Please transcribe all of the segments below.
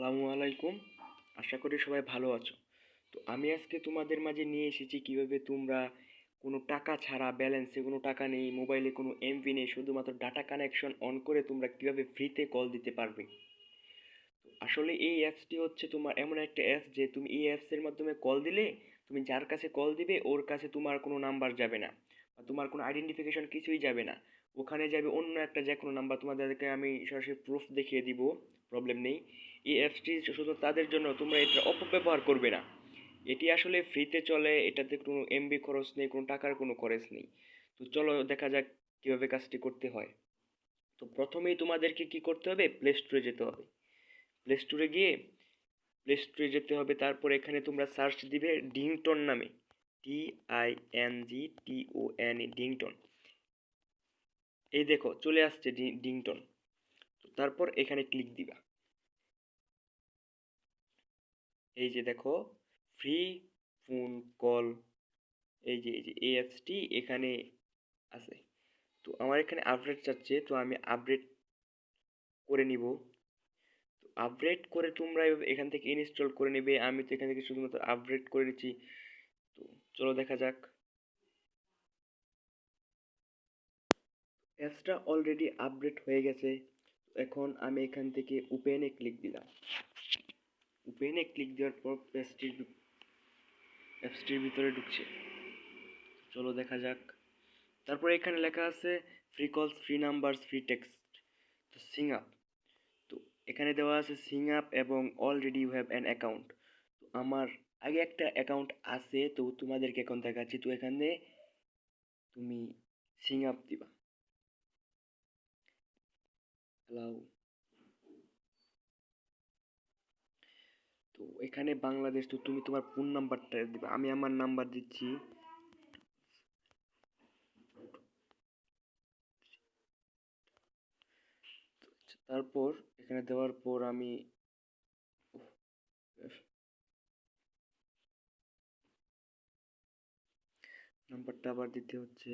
আসসালামু আলাইকুম। আশা করি সবাই ভালো আছো। তো আমি আজকে তোমাদের মাঝে নিয়ে এসেছি কিভাবে তোমরা কোনো টাকা ছাড়া, ব্যালেন্সে কোনো টাকা নেই, মোবাইলে কোনো এমবি নেই, শুধুমাত্র ডাটা কানেকশন অন করে তোমরা কিভাবে ফ্রিতে কল দিতে পারবে। আসলে এই অ্যাপসটি হচ্ছে তোমার এমন একটা অ্যাপস যে তুমি এই অ্যাপসের মাধ্যমে কল দিলে তুমি যার কাছে কল দিবে ওর কাছে তোমার কোনো নাম্বার যাবে না বা তোমার কোনো আইডেন্টিফিকেশন কিছুই যাবে না। ওখানে যাবে অন্য একটা যে কোনো নাম্বার। তোমাদেরকে আমি সরাসরি প্রুফ দেখিয়ে দিব, প্রবলেম নেই। এই অ্যাপসটি শুধু তাদের জন্য, তোমরা এটা অপব্যবহার করবে না। এটি আসলে ফ্রিতে চলে, এটাতে কোনো এমবি খরচ নেই, কোনো টাকার কোনো খরচ নেই। তো চলো দেখা যাক কিভাবে কাজটি করতে হয়। তো প্রথমেই তোমাদেরকে কি করতে হবে, প্লে স্টোরে যেতে হবে। প্লে স্টোরে গিয়ে প্লে স্টোরে যেতে হবে, তারপর এখানে তোমরা সার্চ দিবে ডিংটন নামে, DINGTON, ডিংটন। এই দেখো চলে আসছে ডিংটন। তারপর এখানে ক্লিক দিবা। এই যে দেখো ফ্রি ফোন কল, এই যে এই অ্যাপসটি এখানে আছে। তো আমার এখানে আপডেট চাচ্ছে, তো আমি আপডেট করে নিব। তো আপডেট করে তোমরা এখান থেকে ইনস্টল করে নেবে। আমি তো এখান থেকে শুধুমাত্র আপডেট করে নিচ্ছি। তো চলো দেখা যাক। অ্যাপসটা অলরেডি আপডেট হয়ে গেছে। এখন আমি এখান থেকে ওপেনে ক্লিক দিলাম। ওপেনে ক্লিক দেওয়ার পর অ্যাপসটির ভিতরে ঢুকছে। চলো দেখা যাক। তারপর এখানে লেখা আছে ফ্রি কলস, ফ্রি নাম্বারস, ফ্রি টেক্সট, তো সিং আপ। তো এখানে দেওয়া আছে সিং আপ এবং already you have an account. তো আমার আগে একটা অ্যাকাউন্ট আছে, তো তোমাদেরকে এখন দেখাচ্ছি। তো এখানে তুমি সিং আপ দিবা, অ্যালাউ। তো এখানে বাংলাদেশ, তো তুমি তোমার ফোন নাম্বারটা দিবা। আমি আমার নাম্বার দিচ্ছি। তারপর এখানে দেওয়ার পর আমি নাম্বারটা আবার দিতে হচ্ছে।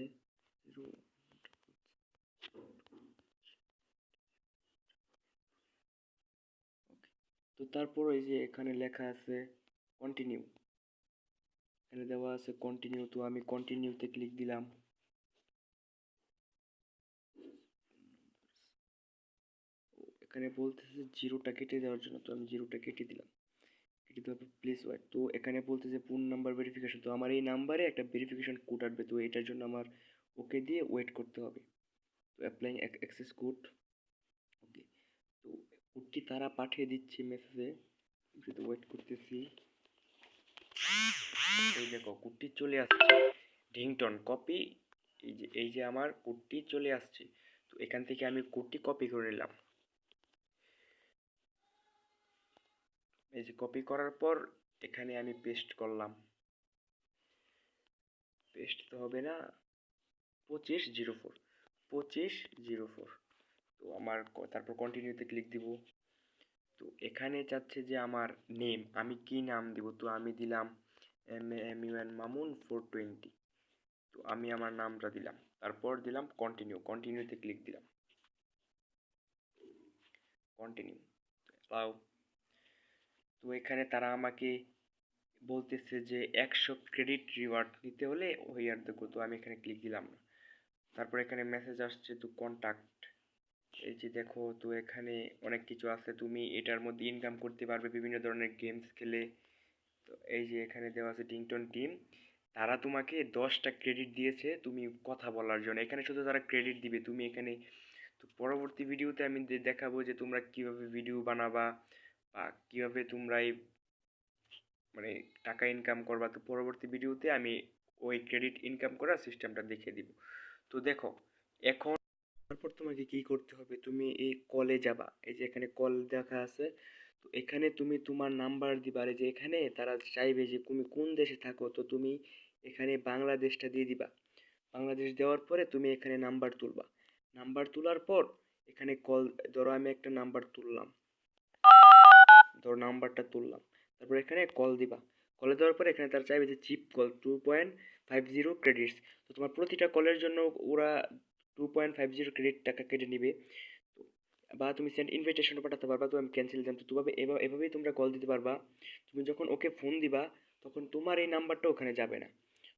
তো তারপর এই যে এখানে লেখা আছে কন্টিনিউ, এখানে দেওয়া আছে কন্টিনিউ। তো আমি কন্টিনিউতে ক্লিক দিলাম। এখানে বলতেছে জিরোটা কেটে দেওয়ার জন্য, তো আমি জিরোটা কেটে দিলাম। কেটে দেওয়ার পর প্লিজ ওয়েট। তো এখানে বলতেছে ফোন নাম্বার ভেরিফিকেশন। তো আমার এই নাম্বারে একটা ভেরিফিকেশন কোড আসবে, তো এটার জন্য আমার ওকে দিয়ে ওয়েট করতে হবে। তো অ্যাপ্লাইং অ্যাক্সেস কোড, ওকে। তো কোডটি তারা পাঠিয়ে দিচ্ছে মেসেজে, যদি ওয়েট করতেছি। এই দেখো কোডটি চলে আসছে, রিংটন কপি। এই যে আমার কোডটি চলে আসছে। তো এখান থেকে আমি কোডটি কপি করে নিলাম। এই যে কপি করার পর এখানে আমি পেস্ট করলাম। পেস্ট তো হবে না, 2504, 2504। তো আমার তারপর কন্টিনিউতে ক্লিক দিব। তো এখানে চাচ্ছে যে আমার নেম, আমি কি নাম দিব। তো আমি দিলাম MAMUN মামুন 420। তো আমি আমার নামটা দিলাম, তারপর দিলাম কন্টিনিউ। কন্টিনিউতে ক্লিক দিলাম, কন্টিনিউ, পাও। তো এখানে তারা আমাকে বলতেছে যে 100 ক্রেডিট রিওয়ার্ড নিতে হলে ওয়ার দেখো। তো আমি এখানে ক্লিক দিলাম না। তারপর এখানে মেসেজ আসছে তো কন্টাক্ট। এই যে দেখো, তো এখানে অনেক কিছু আছে, তুমি এটার মধ্যে ইনকাম করতে পারবে বিভিন্ন ধরনের গেমস খেলে। তো এই যে এখানে দেওয়া আছে ডিংটন টিম, তারা তোমাকে 10টা ক্রেডিট দিয়েছে তুমি কথা বলার জন্য। এখানে শুধু তারা ক্রেডিট দিবে, তুমি এখানে। তো পরবর্তী ভিডিওতে আমি দেখাবো যে তোমরা কিভাবে ভিডিও বানাবা বা কিভাবে তোমরা এই মানে টাকা ইনকাম করবা। তো পরবর্তী ভিডিওতে আমি ওই ক্রেডিট ইনকাম করার সিস্টেমটা দেখিয়ে দিব। তো দেখো এখন, তারপর তোমাকে কি করতে হবে, তুমি এই কলে যাবা। এই যে এখানে কল দেখা আছে, তো এখানে তুমি তোমার নাম্বার দিবা। আর এই যে এখানে তারা চাইবে যে তুমি কোন দেশে থাকো, তো তুমি এখানে বাংলাদেশটা দিয়ে দিবা। বাংলাদেশ দেওয়ার পরে তুমি এখানে নাম্বার তুলবা। নাম্বার তোলার পর এখানে কল, ধরো আমি একটা নাম্বার তুললাম, ধরো নাম্বারটা তুললাম। তারপর এখানে কল দিবা। কলে দেওয়ার পরে এখানে তারা চাইবে যে চিপ কল 2.50 ক্রেডিটস। তো তোমার প্রতিটা কলের জন্য ওরা 2.50 ক্রেডিট টাকা কেটে নিবে। তো বা তুমি সেন্ড ইনভিটেশনও পাঠাতে পারবা, তো আমি ক্যান্সেল দিলাম। তো এভাবেই তোমরা কল দিতে পারবা। তুমি যখন ওকে ফোন দিবা তখন তোমার এই নাম্বারটা ওখানে যাবে না,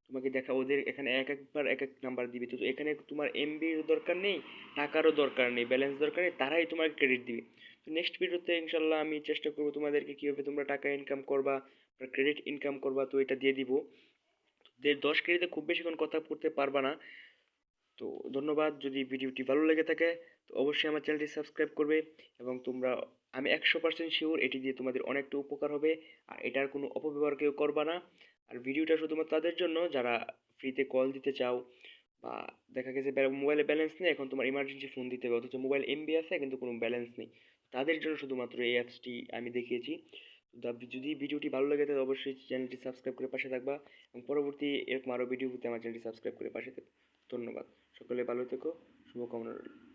তোমাকে দেখা ওদের এখানে এক একবার এক এক নাম্বার দিবে। তো এখানে তোমার এমবির দরকার নেই, টাকারও দরকার নেই, ব্যালেন্স দরকার নেই, তারাই তোমাকে ক্রেডিট দিবে। তো নেক্সট ভিডিওতে ইনশাল্লাহ আমি চেষ্টা করবো তোমাদেরকে কীভাবে তোমরা টাকা ইনকাম করবা, ক্রেডিট ইনকাম করবা, তো এটা দিয়ে দিব। 10 ক্রেডিটে খুব বেশিক্ষণ কথা করতে পারবা না। তো ধন্যবাদ। যদি ভিডিওটি ভালো লেগে থাকে তো অবশ্যই আমার চ্যানেলটি সাবস্ক্রাইব করবে, এবং তোমরা, আমি 100% শিওর এটি দিয়ে তোমাদের অনেকটা উপকার হবে। আর এটার কোনো অপব্যবহার কেউ করবা না। আর ভিডিওটা শুধুমাত্র তাদের জন্য যারা ফ্রিতে কল দিতে চাও, বা দেখা গেছে মোবাইলে ব্যালেন্স নেই, এখন তোমার ইমার্জেন্সি ফোন দিতে হবে, অথচ মোবাইল এমবি আছে কিন্তু কোনো ব্যালেন্স নেই, তাদের জন্য শুধুমাত্র এই অ্যাপসটি আমি দেখিয়েছি। যদি ভিডিওটি ভালো লাগে তাহলে অবশ্যই চ্যানেলটি সাবস্ক্রাইব করে পাশে থাকবা, এবং পরবর্তী এরকম আরও ভিডিও পেতে আমার চ্যানেলটি সাবস্ক্রাইব করে পাশে থাকবে। ধন্যবাদ। সকলে ভালো থেকো, শুভকামনা রইল।